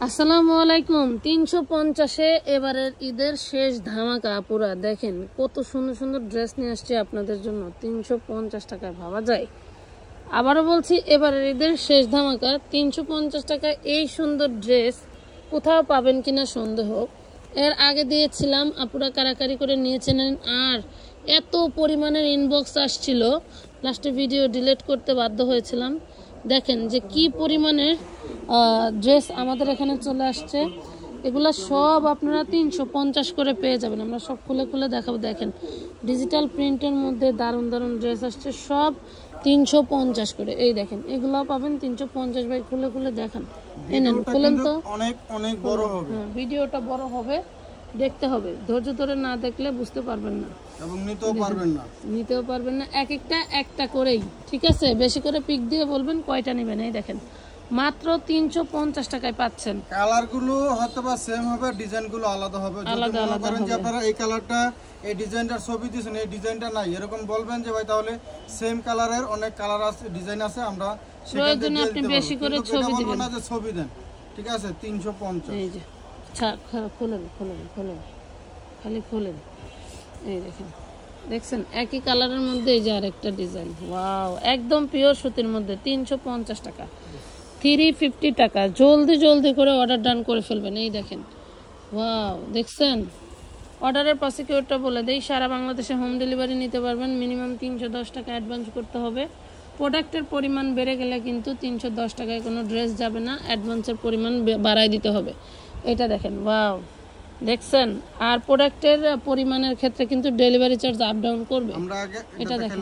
আসসালামু আলাইকুম। 350-এ এবারের ঈদের শেষ ধামাকা। পুরা দেখেন কত সুন্দর সুন্দর ড্রেস নিয়ে আসছে আপনাদের জন্য 350 টাকায়। ভাবা যায়? আবারও বলছি, এবারের ঈদের শেষ ধামাকা। 350 টাকায় এই সুন্দর ড্রেস কোথাও পাবেন কিনা সন্দেহ। এর আগে দিয়েছিলাম, আপুরা কারাকারি করে নিয়েছেন। আর এত পরিমাণের ইনবক্স আসছিল, লাস্টে ভিডিও ডিলিট করতে বাধ্য হয়েছিলাম। দেখেন যে কি পরিমাণের ড্রেস আমাদের এখানে চলে আসছে। এগুলা সব আপনারা 350 করে পেয়ে যাবেন। আমরা সব খুলে খুলে দেখাবো। দেখেন ডিজিটাল প্রিন্টের মধ্যে দারুণ দারুণ ড্রেস আসছে, সব 350 করে। এই দেখেন এগুলাও পাবেন 350। ভাই খুলে খুলে দেখান, এনেন, খুলেন তো। অনেক অনেক বড় হবে, ভিডিওটা বড় হবে, দেখতে হবে। ধৈর্য ধরে না দেখলে বুঝতে পারবেন না এবং নিতেও পারবেন না। এক একটা করেই, ঠিক আছে? বেশি করে পিক দিয়ে বলবেন কয়টা নেবেন। এই দেখেন মাত্র 350 টাকায় পাচ্ছেন। কালারগুলো হয়তোবা সেম হবে, ডিজাইনগুলো আলাদা হবে। যদি মনে করেন যে আপনারা এই কালারটা, এই ডিজাইনটার ছবি দিয়েছেন, এই ডিজাইনটা নাই, এরকম বলবেন যে ভাই তাহলে সেম কালারের অনেক কালার আছে, ডিজাইন আছে, আমরা প্রয়োজনে আপনি বেশি করে ছবি দিবেন না যে ছবি দেন, ঠিক আছে? 350। এই যে খুলেন খুলেন খুলেন, খালি খুলেন। এই দেখেন, দেখছেন একই কালারের মধ্যে এই যে আরেকটা ডিজাইন। ওয়াও, একদম পিওর সুতির মধ্যে 350 টাকা, 350 টাকা। জলদি জলদি করে অর্ডার ডান করে ফেলবেন। এই দেখেন, ওয়াও, দেখছেন? অর্ডারের প্রসিকিউরটা বলে দেই, সারা বাংলাদেশে হোম ডেলিভারি নিতে পারবেন। মিনিমাম 310 টাকা অ্যাডভান্স করতে হবে। প্রোডাক্টের পরিমাণ বেড়ে গেলে কিন্তু 310 টাকায় কোনো ড্রেস যাবে না, অ্যাডভান্সের পরিমাণ বাড়াই দিতে হবে। এটা দেখেন, ওয়াও, দেখছেন? আর প্রোডাক্টের পরিমাণের ক্ষেত্রে কিন্তু ডেলিভারি চার্জ আপ ডাউন করবে। আমরা আগে এটা দেখেন,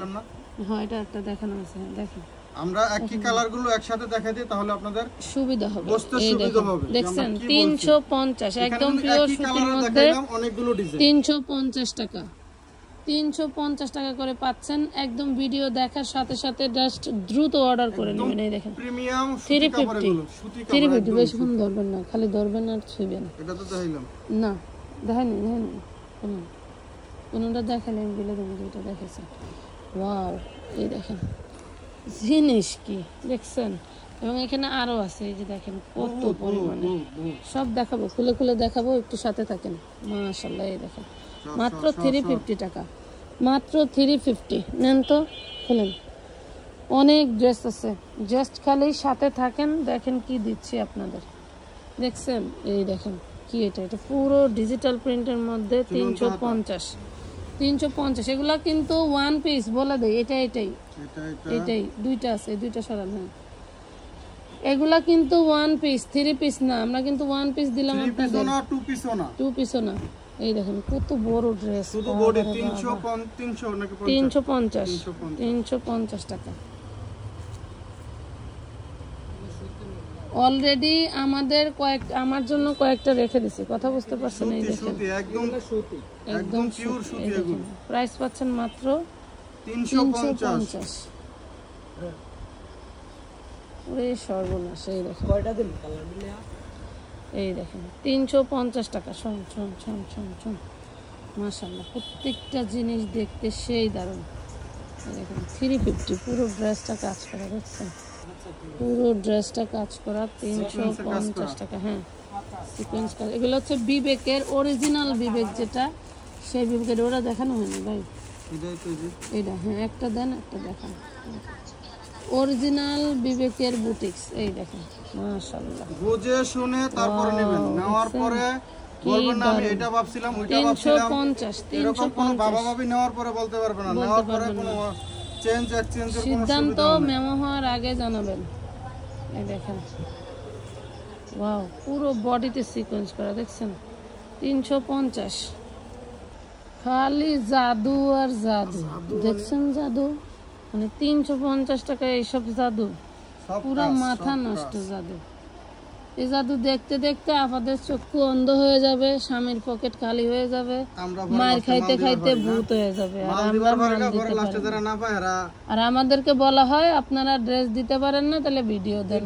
হ্যাঁ এটা একটা দেখানো আছে, দেখেন। আমরা একই কালারগুলো একসাথে দেখাই দিই, তাহলে আপনাদের সুবিধা হবে। এই দেখেন, দেখছেন 350, একদম পিওর সুতির মধ্যে অনেকগুলো ডিজাইন। 350 টাকা, 350 টাকা করে পাচ্ছেন। একদম ভিডিও দেখার সাথে সাথে জাস্ট দ্রুত অর্ডার করে নেবেন। এই দেখেন প্রিমিয়াম 350, বেশিক্ষণ ধরবেন না, খালি ধরবেন আর ছুঁবেন। এটা তো দেখাইলাম না, দেখাইনি কোনটা দেখালে আমি বলে দেবো যে এটা দেখেছে। ওয়াও, এই দেখেন জিনিস কি দেখছেন। এবং এখানে আরো আছে, এই যে দেখেন কত পরিমাণে। সব দেখাবো, খুলে খুলে দেখাবো, একটু সাথে থাকেন। মাশাআল্লাহ, এই দেখেন মাত্র 350 টাকা, মাত্র 350। নেন তো, খুলেন। অনেক ড্রেস আছে, জাস্ট খালি সাথে থাকেন। দেখেন কি দিচ্ছি আপনাদের, দেখছেন? এই দেখেন কি, এটা পুরো ডিজিটাল প্রিন্টের মধ্যে 350। এগুলা কিন্তু ওয়ান পিস বলে দেয়। এটাই দুইটা আছে, দুইটা সরান। হ্যাঁ, এগুলা কিন্তু ওয়ান পিস, 3 পিস না। আমরা কিন্তু ওয়ান পিস দিলাম আপনাদের, 2 পিসও না। এই দেখেন কত বড় ড্রেস, শুধু বডি 350 টাকা। অলরেডি আমার জন্য কয়েকটা রেখে দিছি, কথা বুঝতে পারছেন? এই দেখেন একদম পিওর সুতি। এগুলো প্রাইস পাচ্ছেন মাত্র 350। ওরে সর্বনাশ, এই দেখেন এই দেখেন 350 টাকা। শোন, মাশাআল্লাহ, প্রত্যেকটা জিনিস দেখতে সেই দারুণ। দেখেন 350, পুরো ড্রেসটা কাজ করা, দেখছেন? পুরো ড্রেসটা কাজ করা 350 টাকা। হ্যাঁ, সিকোয়েন্স কাজ। এগুলো হচ্ছে বিবেকের অরিজিনাল বিবেক, যেটা সেই বিবেকের। ওরা দেখানো হয়নি ভাই, এটা। হ্যাঁ, একটা দেন, একটা দেখান। অরিজিনাল বিবেকের বুটিক্স। এই দেখেন মাশাআল্লাহ, বুঝে শুনে তারপর নেবেন। নেওয়ার পরে বলবেন না আমি এটা ভাবছিলাম, ওইটা ভাবছিলাম। 350 এরকম কোন বাবা ভাবি নেওয়ার পরে বলতে পারবে না। নেওয়ার পরে কোনো চেঞ্জ এক্সচেঞ্জের কোনো সিদ্ধান্ত মেমো হওয়ার আগে জানাবেন। এই দেখেন, ওয়াও, পুরো বডিতে সিকোয়েন্স করা, দেখছেন? 350, খালি জাদু আর জাদু, দেখছেন? জাদু মানে 350 টাকা এইসব জাদু, পুরো মাথা নষ্ট জাদু। এই জাদু দেখতে দেখতে আপনাদের চক্ষু অন্ধ হয়ে যাবে, স্বামীর পকেট খালি হয়ে যাবে, মার খাইতে খাইতে ভূত হয়ে যাবে। আর আমাদেরকে বলা হয় আপনারা ড্রেস দিতে পারেন না, তাহলে ভিডিও দেন,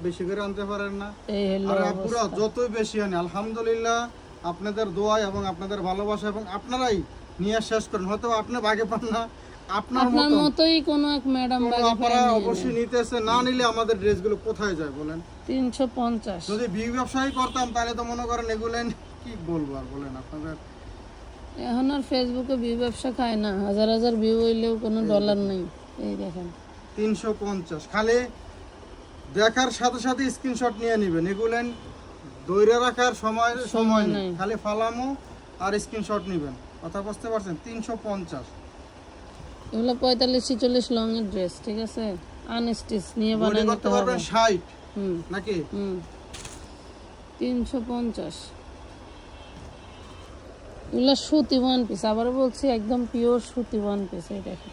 বেশি করে আনতে পারেন না। এই হলো পুরো, যতই বেশি আনি আলহামদুলিল্লাহ আপনাদের দোয়া এবং আপনাদের ভালোবাসা, এবং আপনারাই নিয়ে শেষ করেন। হয়তো আপনি ভাগে পান না, আপনার মতোই কোন এক ম্যাডাম আপনারা অবশ্যই নিতেছে, না নিলে আমাদের ড্রেসগুলো কোথায় যায় বলেন? 350। যদি ভিউ ব্যবসায়ী করতাম তাহলে তো মনে করেন এগুলো কি বলবো আর বলেন আপনাদের। এখন আর ফেসবুকে ভিউ ব্যবসা খায় না, হাজার হাজার ভিউ হইলেও কোনো ডলার নাই। এই দেখেন 350, খালি দেখার সাথে সাথে স্ক্রিনশট নিয়ে নেবেন। এগুলো দৈরে রাখার সময় নেই, খালি ফালামো আর স্ক্রিনশট নেবেন। কথা বুঝতে পারছেন? 350। এগুলো 45-46 লং এর ড্রেস, ঠিক আছে? আনস্টিচ নিয়ে বানাতে করতে পারবেন 60 নাকি? 350। এগুলো সুতি ওয়ান পিস, আবার বলছি একদম পিওর সুতি ওয়ান পিস। এই দেখেন,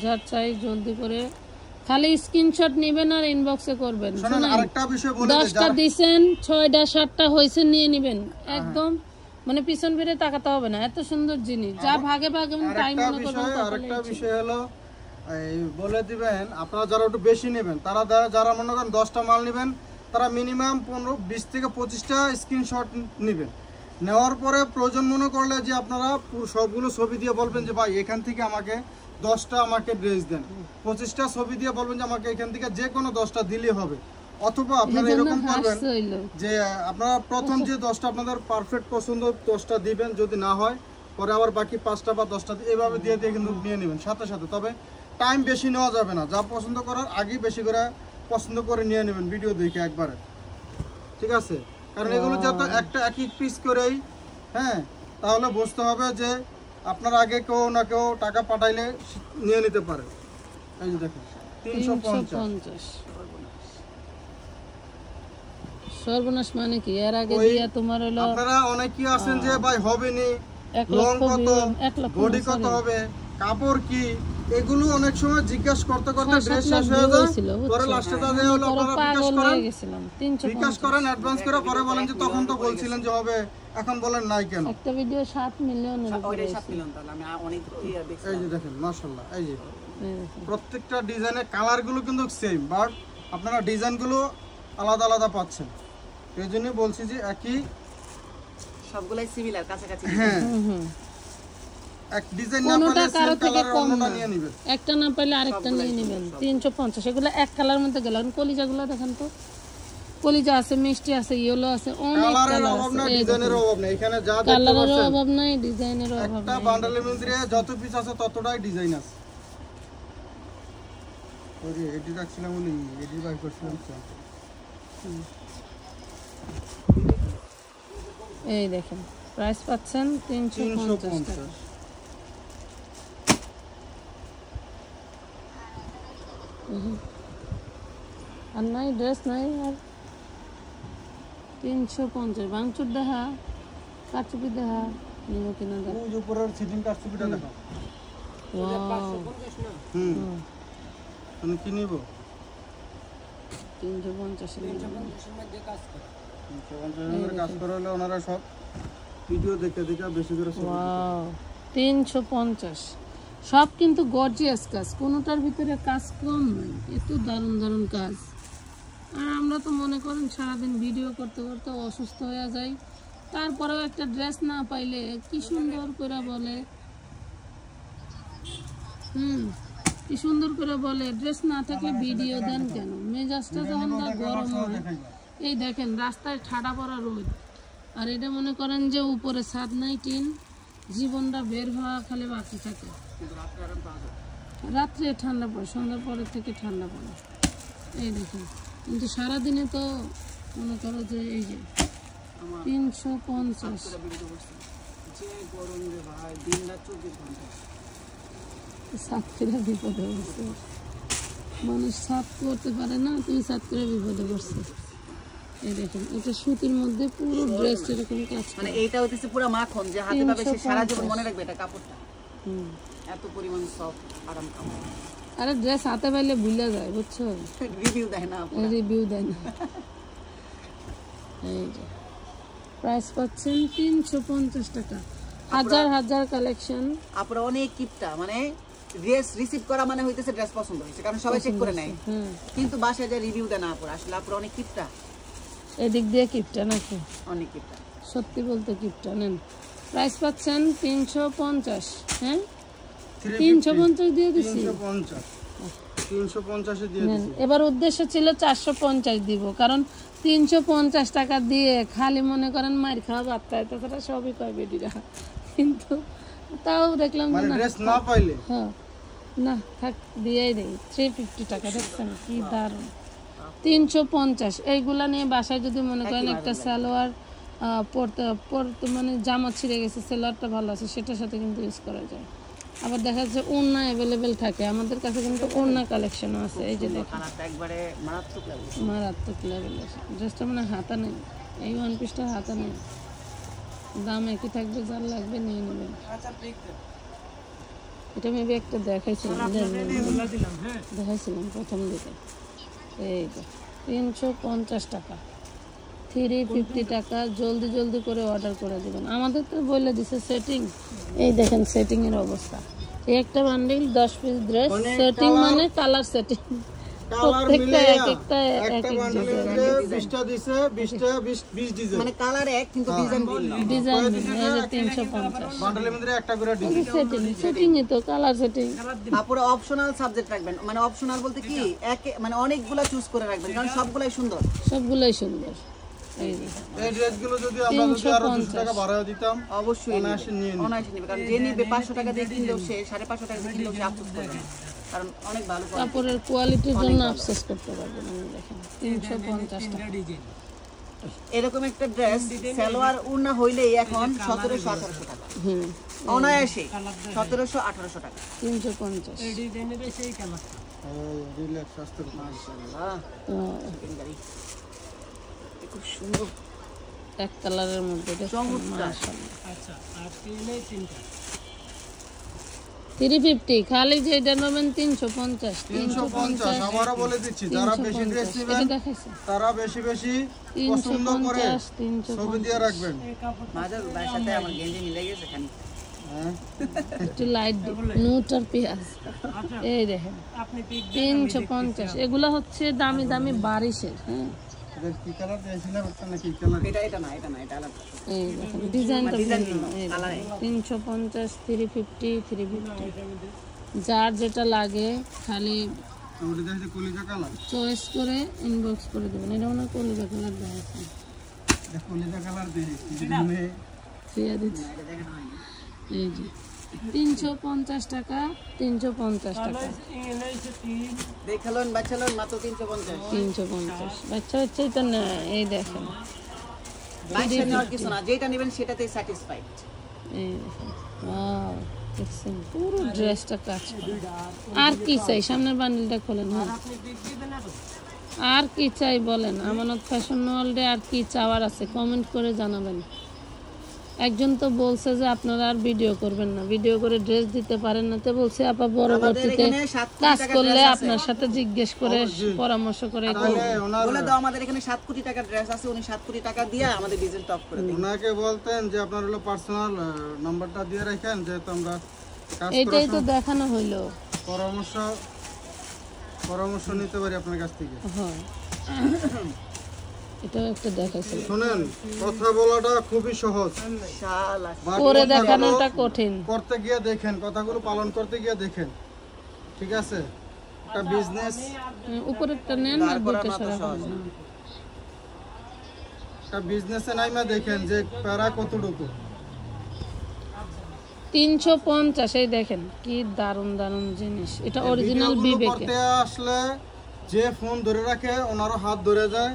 যার চাই জলদি করে খালি স্ক্রিনশট নেবেন আর ইনবক্সে করবেন। শুনুন, আরেকটা বিষয় বলে দেই, 10টা দিবেন, 6টা 7টা হইছে নিয়ে নেবেন। একদম মানে পিছন ফিরে তাকাতে হবে না, এত সুন্দর জিনিস। যা ভাগে ভাগে টাইম মনে করবেন। আরেকটা বিষয় হলো এই বলে দিবেন, আপনারা যারা একটু বেশি নেবেন, তারা যারা মনে করেন 10টা মাল নেবেন, তারা মিনিমাম 20 থেকে 25টা স্ক্রিনশট নেবেন। নেওয়ার পরে প্রয়োজন মনে করলে যে আপনারা সবগুলো ছবি দিয়ে বলবেন যে ভাই এখান থেকে আমাকে 10টা আমাকে ড্রেস দেন, 25টা ছবি দিয়ে বলবেন যে আমাকে এখান থেকে যে কোনো 10টা দিলেই হবে। অথবা আপনারা এরকম করবেন যে আপনারা প্রথম যে 10টা আপনাদের পারফেক্ট পছন্দ 10টা দিবেন, যদি না হয় পরে আবার বাকি 5টা বা 10টা এভাবে দিয়ে কিন্তু নিয়ে নেবেন সাথে সাথে। তবে টাইম বেশি নেওয়া যাবে না, যা পছন্দ করার আগেই বেশি করে পছন্দ করে নিয়ে নেবেন ভিডিও দেখে একবারে, ঠিক আছে? কারণ এগুলো যত একটা এক এক পিস করেই, হ্যাঁ, তাহলে বুঝতে হবে যে আপনার আগে কেউ না কেউ টাকা পাঠাইলে নিয়ে নিতে পারে। এই যে দেখেন 350। সর্বনাশ মানে কি? এর আগে দিয়া তোমার হলো, আপনারা অনেকেই আছেন যে ভাই হবে নি, লং কত, বডি কত হবে, কাপড় কি, এগুলো অনেক সময় জিজ্ঞাসা করতে করতে ড্রেস শেষ হয়ে যায়। পরে লাস্টে তাদের হলো আপনারা বিকাশ করেন অ্যাডভান্স করে, পরে বলেন যে তখন তো বলছিলেন যে হবে, এখন বলেন নাই কেন? একটা ভিডিও 7 মিলিয়ন, ওইটাই 7 মিলিয়ন। তাহলে আমি অনেক দেখছি। এই যে দেখেন মাশাআল্লাহ, এই যে প্রত্যেকটা ডিজাইনের কালারগুলো কিন্তু সেম, বাট আপনারা ডিজাইনগুলো আলাদা আলাদা পাচ্ছেন। এই জন্য বলছি যে একই, সবগুলাই সিমিলার, কাছাকাছি। হ্যাঁ, এক ডিজাইন না পেলে সেম কালারের অন্যটা নিয়ে নেবেন, একটা না পেলে আরেকটা নিয়ে নেবেন। 350। এগুলো এক কালার মধ্যে গেল। কলিজাগুলো দেখেন তো, কলিজা আছে, মিষ্টি আছে, ইয়েলো আছে, অনেক কালার আছে। ডিজাইনের অভাব নাই এখানে, যা দেখতে পাচ্ছেন কালারের অভাব নাই, ডিজাইনের অভাব নাই। একটা বান্ডেলের মধ্যে যত পিস আছে ততটাই ডিজাইন আছে। ওই যে এডি রাখছিলাম বলি, এডি বাই করছিলাম। এই দেখেন প্রাইস পাচ্ছেন 350 টাকা। আর নাই ড্রেস নাই আর 350। ভাঙচুর দেখা, কারচুপি দেখা, নিব কিনা দেখা। ওই উপরের সিটিং কারচুপিটা দেখা। তুমি কি নিব? 350 এর মধ্যে কাজ করে। 350 এর কাজ করে হলে ওনারা সব ভিডিও দেখে দেখে বেশি করে। ওয়াও 350। সব কিন্তু গর্জিয়াস কাজ, কোনোটার ভিতরে কাজ কম নাই, এত দারুণ দারুণ কাজ। আর আমরা তো মনে করেন সারাদিন ভিডিও করতে করতে অসুস্থ হয়ে যাই, তারপরেও একটা ড্রেস না পাইলে কি সুন্দর করে বলে, কি সুন্দর করে বলে ড্রেস না থাকলে ভিডিও দেন কেন? মেজাজটা যখন গরম হয়, এই দেখেন রাস্তায় ঠাডা পড়া রোদ, আর এটা মনে করেন যে উপরে ছাদ নাই, টিন, জীবনটা বের হওয়া খালি বাকি থাকে। রাত্রে ঠান্ডা পড়ে, সন্ধ্যার পরের থেকে ঠান্ডা পড়ে, এই দেখেন। কিন্তু সারাদিনে তো মনে করো যে এই যে 350। ছাত্রীরা বিপদে পড়ছে, মানুষ ছাদ করতে পারে না, তুমি ছাত্রীরা বিপদে পড়ছে। এই দেখেন এটা সুতির মধ্যে পুরো ড্রেস এরকম কাজ, মানে এইটা হইতেছে পুরো মাখন, যে হাতে পাবে সে সারা জীবন মনে রাখবে এটা কাপড়টা। এত পরিমাণ সফট আরাম কাপড়। আরে ড্রেস হাতে পাইলে ভুলে যায়, বুঝছো? রিভিউ দেয় না, রিভিউ দেয় না। এই যে প্রাইস পাচ্ছেন 350 টাকা। হাজার হাজার কালেকশন। আপনারা অনেক কিপটা, মানে ড্রেস রিসিভ করা মানে হইতেছে ড্রেস পছন্দ হয়েছে, কারণ সবাই চেক করে নেয়, কিন্তু বাসায় যে রিভিউ দেয় না আপনারা। আসলে আপনারা অনেক কিপটা, এদিক দিয়ে কিপটা নাকি? অনেক কিপটা, সত্যি বলতে কিপটা। নেন, প্রাইস পাচ্ছেন 350। হ্যাঁ, 350 দিয়ে দিছি। 350 দিয়ে দিছি। এবার উদ্দেশ্য ছিল 450 দিব, কারণ 350 টাকা দিয়ে খালি মনে করেন মার খাওয়া বাচ্চায় তো তারা সবই কয় বেডিরা, কিন্তু তাও দেখলাম মানে না ড্রেস না পাইলে হ্যাঁ না থাক দিয়েই দেই। 350 টাকা দেখছেন কি দারুণ। 350 এইগুলা নিয়ে বাসায় যদি মনে করেন একটা সালোয়ার পরতে মানে জামা ছিঁড়ে গেছে, সালোয়ারটা ভালো আছে, সেটার সাথে কিন্তু ইউজ করা যায়। আবার দেখা যাচ্ছে ওড়না অ্যাভেলেবেল থাকে, আমাদের কাছে কিন্তু ওড়না কালেকশনও আছে। এই যে দেখেন একবারে মারাত্মক লেভেলের ড্রেসটা, মানে হাতা নেই, এই ওয়ান পিসটা হাতা নেই, দাম একই থাকবে, যার লাগবে নিয়ে নেবেন। এটা মেবি একটা দেখাইছিলাম প্রথম দিকে। এই তো 350 টাকা, 350 টাকা। জলদি জলদি করে অর্ডার করে দেবেন। আমাদের তো বলে দিছে সেটিং, এই দেখেন সেটিং এর অবস্থা। এই একটা বান্ডিল 10 পিস ড্রেস, সেটিং মানে কালার সেটিং, প্রত্যেকটা এক একটা এক এক ডিজাইন। 20টা দিছে, 20টা 20 ডিজাইন, মানে কালার এক কিন্তু ডিজাইন ভিন্ন। ডিজাইন এই যে 350 বান্ডেলের মধ্যে একটা করে ডিজাইন। সেটিং, সেটিং এ তো কালার সেটিং। তারপরে অপশনাল সাবজেক্ট রাখবেন, মানে অপশনাল বলতে কি এক মানে অনেকগুলা চুজ করে রাখবেন, কারণ সবগুলাই সুন্দর। সবগুলাই সুন্দর। এই যে এই ড্রেসগুলো যদি আমরা যদি আরো 200 টাকা বাড়ায় দিতাম অবশ্যই অনায়াসে নিয়ে নিব। অনায়াসে নিবে, কারণ যে নিবে 500 টাকা দিয়ে কিনলেও সে 550 টাকা দিয়ে কিনলেও সে আফসোস করবে না, কারণ অনেক ভালো quality। কাপড়ের কোয়ালিটির জন্য আফসোস করতে পারবেন। আমি দেখেন 350 টাকা। এরকম একটা ড্রেস সালোয়ার ওড়না হইলেই এখন 1700-1800 টাকা, অনায়াসে 1700-1800 টাকা। 350 রিল্যাক্স আসতে মাশাআল্লাহ, তো খুব সুন্দর এক কালারের মধ্যে দেখেন, চমৎকার। আচ্ছা আর তিনে তিনটা 350 খালি যে এটা নেবেন 350। 350 আবারও বলে দিচ্ছি, যারা বেশি ড্রেস নেবেন এটা দেখাইছে তারা বেশি বেশি পছন্দ করে 350 ছবি দিয়ে রাখবেন। মাঝার ভাইয়ের সাথে আমার গেঞ্জি মিলে গেছে খানি। হ্যাঁ একটু লাইট নুট আর পেঁয়াজ। এই দেখেন আপনি পিক 350। এগুলা হচ্ছে দামি দামি বারিশের। হ্যাঁ এদের কি কালার দিয়েছিলাম একটা নাকি কালার? এটা না আলাদা। এই দেখেন ডিজাইনটা ডিজাইন ভিন্ন। এই কালার 350, 350। যার যেটা লাগে খালি ওটা দেখতে কলিজা কালার, চয়েস করে ইনবক্স করে দেবেন। এটা ওনার কলিজা কালার দেওয়া আছে, দেখ কলিজা কালার দিয়ে মানে ফিয়া দিচ্ছি। এই যে 350 টাকা, 350 টাকা, দেখালেন বাচ্চালেন মাত্র 350। 350। বাচ্চা হচ্ছে তো না, এই দেখেন বাচ্চা নেওয়ার কিছু না, যেটা নেবেন সেটাতে স্যাটিসফাইড। এই দেখেন ওয়াও, দেখছেন পুরো ড্রেসটা কাজ করা। আর কি চাই? সামনের বান্ডিলটা খোলেন। হ্যাঁ আর কি চাই বলেন? আমানত ফ্যাশন ওয়ার্ল্ডে আর কি চাওয়ার আছে কমেন্ট করে জানাবেন। একজন তো বলছে যে আপনারা আর ভিডিও করবেন না, ভিডিও করে ড্রেস দিতে পারেন না, তো বলছে আপা পরবর্তীতে কাজ করলে আপনার সাথে জিজ্ঞেস করে পরামর্শ করে তাহলে ওনার বলে দাও আমাদের এখানে 7 কোটি টাকার ড্রেস আছে, উনি 7 কোটি টাকা দিয়ে আমাদের ডিজাইন টপ করে দেন। ওনাকে বলতেন যে আপনার হলো পার্সোনাল নাম্বারটা দিয়ে রাখেন, যেহেতু আমরা কাজ এইটাই তো দেখানো হইলো। পরামর্শ নিতে পারি আপনার কাছ থেকে। হ্যাঁ এটাও একটা দেখাইছিল, শুনেন, কথা বলাটা খুবই সহজ, শালা বাট করে কথাগুলো দেখানোটা কঠিন। করতে গিয়ে দেখেন, কথাগুলো পালন করতে গিয়ে দেখেন, ঠিক আছে? একটা বিজনেস, উপরেরটা নেন না, দুইটা সারা করেন। একটা বিজনেসে নাইমা দেখেন যে প্যারা কতটুকু। 350। এই দেখেন কি দারুন দারুন জিনিস, এটা অরিজিনাল ভিডিওগুলো বিবেকে। করতে আসলে যে ফোন ধরে রাখে ওনারও হাত ধরে যায়,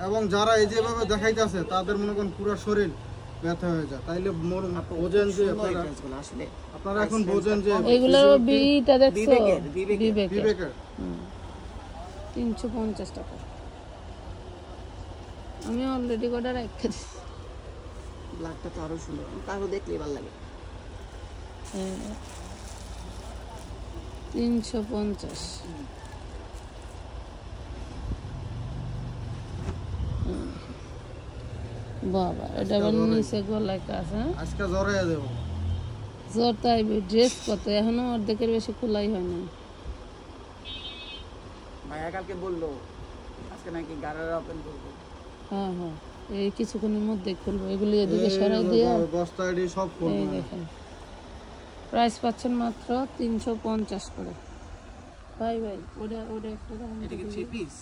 এবং যারা এই যেভাবে দেখাইতেছে তাদের মনে করেন পুরো শরীর ব্যথা হয়ে যায়। তাইলে বোঝেন যে আসলে আপনারা এখন বোঝেন যে এইগুলোর বিটা দেখছো, বিবেকে। বিবেকের 350 টাকা। আমি অলরেডি কটা রেখে দিছি। ব্ল্যাকটা তো আরো সুন্দর, কারো দেখলে ভালো লাগে। 350। বাবা এটা আবার নিচে গলায় কাজ। হ্যাঁ আজকে জড়াইয়া দেব। জ্বর তাই, ড্রেস কত এখনো অর্ধেকের বেশি খোলাই হয় না। ভাইয়া কালকে বললো আজকে নাকি গাড়ারা ওপেন করবো। হ্যাঁ হ্যাঁ এই কিছুক্ষণের মধ্যে খুলবো। এগুলি এদিকে সরাই দিয়ে বস্তা এডি সব এই করব। দেখেন প্রাইস পাচ্ছেন মাত্র 350 করে। ভাই ভাই ওটা একটা দাম, এটা কি 3 পিস?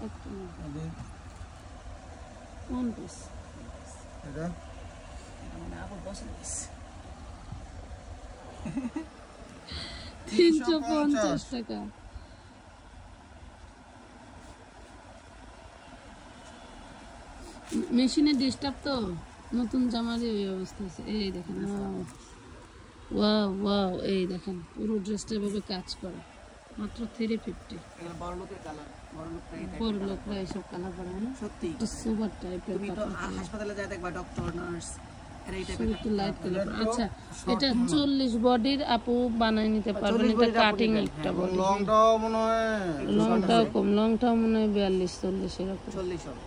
একটা ওয়ান পিস। এটা মানে আবার বসে পিস। 350 টাকা। মেশিনে ডিস্টার্ব তো, নতুন জামার এই অবস্থা আছে। এই দেখেন, ওয়াও ওয়াও, এই দেখেন পুরো ড্রেসটা এভাবে কাজ করে, মাত্র 350। এগুলো বড় লোকের কালার, বড় লোকরা এটা বড় লোকরা এইসব কালার পরে না, সত্যি। সুপার টাইপের। তুমি তো হাসপাতালে যায় দেখবা ডক্টর নার্স এরা এই টাইপের একটু লাইট কালার। আচ্ছা, এটা 40 বডির আপু বানাই নিতে পারবেন। এটা কাটিং একটা বডি, লংটাও মনে হয় লংটাও কম, লংটাও মনে হয় 42-40 এরকম। 40 হবে।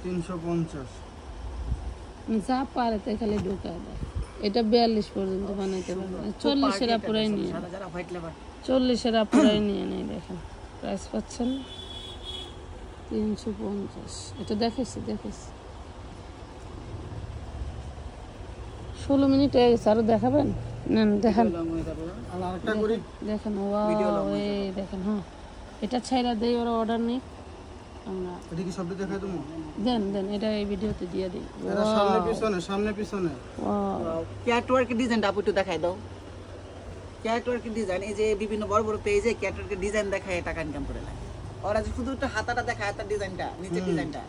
350। যা পারে তাই খালি ঢোকায় দেয়। এটা 42 পর্যন্ত বানাইতে পারবেন। 40-এর আপুরাই নিয়ে, সাদা যারা হোয়াইট লেবার 40-এর আপুরাই নিয়ে নেই। দেখেন প্রাইস পাচ্ছেন 350। এটা দেখেছি 16 মিনিট হয়ে গেছে, আরো দেখাবেন? নেন দেখান, লং হয়ে যাবে। আর আরেকটা করি। দেখেন। ওয়াও, এই দেখেন। হ্যাঁ, এটা ছাইরা দেই, ওরা অর্ডার নেই আমরা। এটা কি সবটা দেখাই তুমি? দেন এটা এই ভিডিওতে দিয়ে দিই। এটা সামনে পিছনে, সামনে পিছনে। ওয়াও, ক্যাটওয়ার্কের ডিজাইনটা আপু একটু দেখাই দাও। ক্যাটওয়ার্কের ডিজাইন, এই যে বিভিন্ন বড় বড় পেজে ক্যাটওয়ার্কের ডিজাইন দেখায় টাকা ইনকাম করে লাগে। ওরা যে শুধু একটু হাতাটা দেখায়, হাতার ডিজাইনটা, নিচের ডিজাইনটা,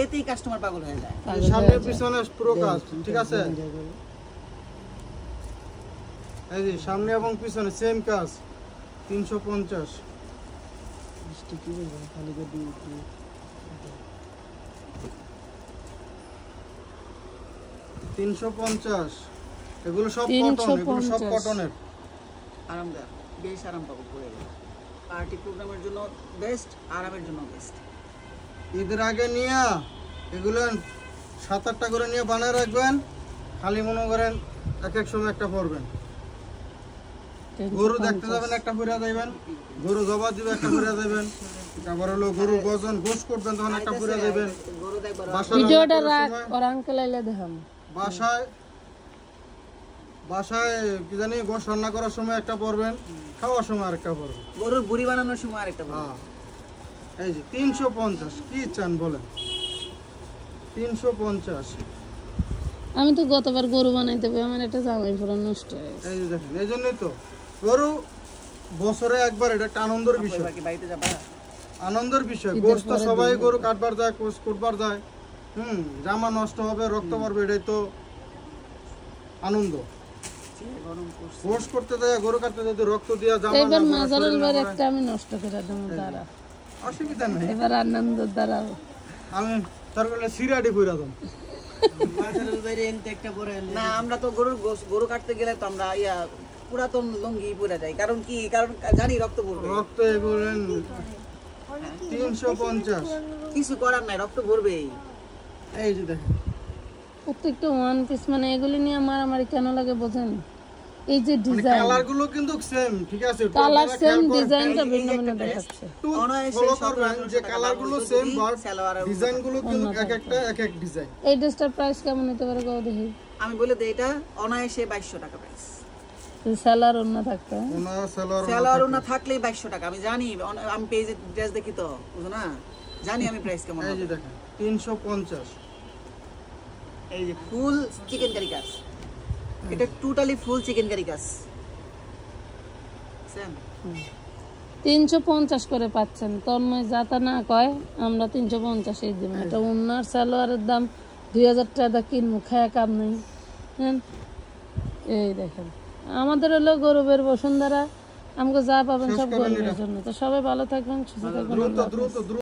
এতেই কাস্টমার পাগল হয়ে যায়। এই সামনে পিছনে পুরো কাজ, ঠিক আছে? এই যে সামনে এবং পিছনে সেম কাজ, 350। $350। এগুলো সব কটন, এগুলো সব কটনের। আরামদায়ক, বেশ আরাম পাবো পরে গেলে। পার্টি প্রোগ্রামের জন্য বেস্ট, আরামের জন্য বেস্ট। ঈদের আগে নিয়ে এগুলো 7-8টা করে নিয়ে বানায় রাখবেন, খালি মনে করেন এক এক সময় একটা পরবেন। গরু দেখতে যাবেন একটা পরে যাবেন, গরু জবা দিবে একটা পরে যাবেন, আবার হলো গরু গজন গোশ করবেন তখন একটা পরে যাবেন। গরু দেখবার ভিডিওটা রাখ, ওর আঙ্কেল আইলে দেখাম। বাসায় কি জানি গোশ রান্না করার সময় একটা পরবেন, খাওয়ার সময় আরেকটা পরবেন। গরুর বুড়ি বানানোর সময় আরেকটা বলবো। হ্যাঁ, এই যে 350। কি চান বলেন? 350। আমি তো গতবার গরু বানাইতে পারি, আমার একটা জামাই পুরো নষ্ট হয়ে গেছে। এই যে দেখেন, এই জন্যই তো গরু বছরে একবার, এটা একটা আনন্দের বিষয়। বাকি বাড়িতে যাবা, আনন্দের বিষয়। গোশ তো সবাই গরু কাটবার যায়, গোশ করবার যায়। জামা নষ্ট হবে, রক্ত পড়বে, এটাই তো আনন্দ। গরম করছে। গোশ করতে যায়, গরু কাটতে যদি রক্ত দিয়া জামা না এবার পরে, মাজারুল শরীর না ভাইয়ের পরে, একটা আমি নষ্ট করে দেবো দ্বারা, অসুবিধা নেই। এবার আনন্দ দ্বারা আমি তার বলে সিরাডি কইরা দাম। না, আমরা তো গরু কাটতে গেলে তো আমরা পুরাতন লুঙ্গি পরে যাই। কারণ কি? কারণ জানি রক্ত পড়বে। রক্ত বলেন 350। কিছু করার নাই, রক্ত পড়বেই। এই যে দেখেন, প্রত্যেকটা ওয়ান পিস, মানে এগুলি নিয়ে মারামারি কেন লাগে বোঝেন? এই যে ডিজাইন, কালার গুলো কিন্তু সেম, ঠিক আছে? কালার সেম, ডিজাইনটা ভিন্ন ভিন্ন দেখাচ্ছে। ফলো করবেন যে কালার গুলো সেম, বাট ডিজাইন গুলো কিন্তু এক একটা এক এক ডিজাইন। এই ড্রেসটার প্রাইস কেমন হতে পারে কও দেখি? আমি বলে দিই, এটা অনায়াসে 2200 টাকা প্রাইস। সেলার অন্য থাকতে হয়। ওনা সেলার সেলার না থাকলেই 2200 টাকা। আমি জানি, আমি পেজে ড্রেস দেখি তো, বুঝো না, জানি আমি প্রাইস কেমন এই হবে। যে দেখেন 350। এই যে ফুল চিকেন কারি কাজ, এটা টোটালি ফুল চিকেন কারি কাজ। সেম 350 করে পাচ্ছেন। তন্ময় যাতা না কয়, আমরা 350 এই দিব। এটা উন্নার সালোয়ারের দাম 2000 টাকা, কিনবো খায়া কাম নেই। হ্যাঁ, এই দেখেন, আমাদের হলো গরুবের বসুন্ধরা, আমাকে যা পাবেন সব গরুবের জন্য। তো সবাই ভালো থাকবেন, সুস্থ থাকবেন। দ্রুত